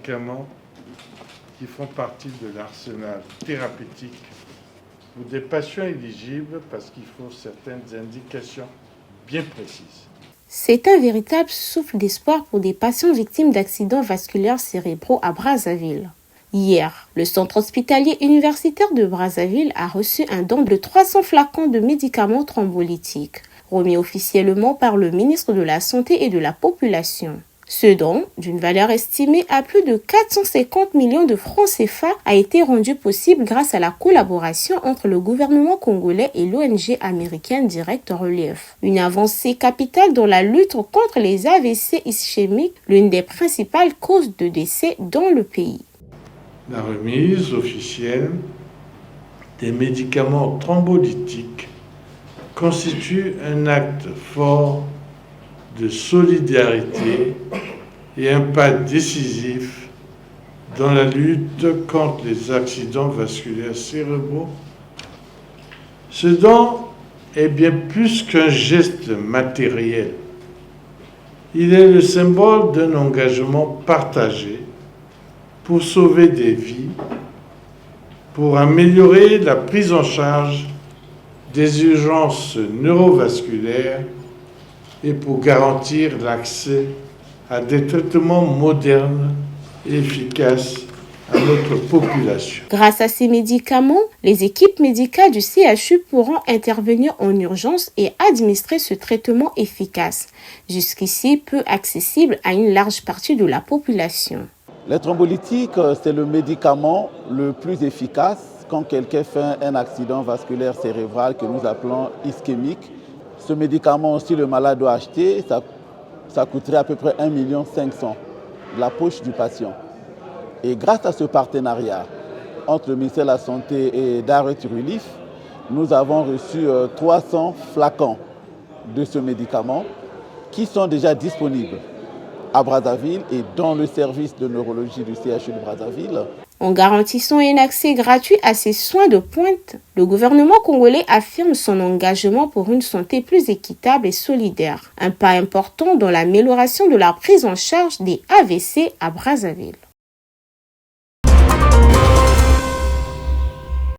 médicaments qui font partie de l'arsenal thérapeutique pour des patients éligibles parce qu'il faut certaines indications bien précises. C'est un véritable souffle d'espoir pour des patients victimes d'accidents vasculaires cérébraux à Brazzaville. Hier, le centre hospitalier universitaire de Brazzaville a reçu un don de 300 flacons de médicaments thrombolytiques, remis officiellement par le ministre de la Santé et de la Population. Ce don, d'une valeur estimée à plus de 450 millions de francs CFA, a été rendu possible grâce à la collaboration entre le gouvernement congolais et l'ONG américaine Direct Relief. Une avancée capitale dans la lutte contre les AVC ischémiques, l'une des principales causes de décès dans le pays. La remise officielle des médicaments thrombolytiques constitue un acte fort de solidarité et un pas décisif dans la lutte contre les accidents vasculaires cérébraux. Ce don est bien plus qu'un geste matériel. Il est le symbole d'un engagement partagé pour sauver des vies, pour améliorer la prise en charge des urgences neurovasculaires et pour garantir l'accès à des traitements modernes et efficaces à notre population. Grâce à ces médicaments, les équipes médicales du CHU pourront intervenir en urgence et administrer ce traitement efficace, jusqu'ici peu accessible à une large partie de la population. Les thrombolytiques, c'est le médicament le plus efficace quand quelqu'un fait un accident vasculaire cérébral que nous appelons ischémique. Ce médicament, si le malade doit acheter, ça coûterait à peu près 1,5 million de la poche du patient. Et grâce à ce partenariat entre le ministère de la Santé et Direct Relief, nous avons reçu 300 flacons de ce médicament qui sont déjà disponibles à Brazzaville et dans le service de neurologie du CHU de Brazzaville. En garantissant un accès gratuit à ces soins de pointe, le gouvernement congolais affirme son engagement pour une santé plus équitable et solidaire, un pas important dans l'amélioration de la prise en charge des AVC à Brazzaville.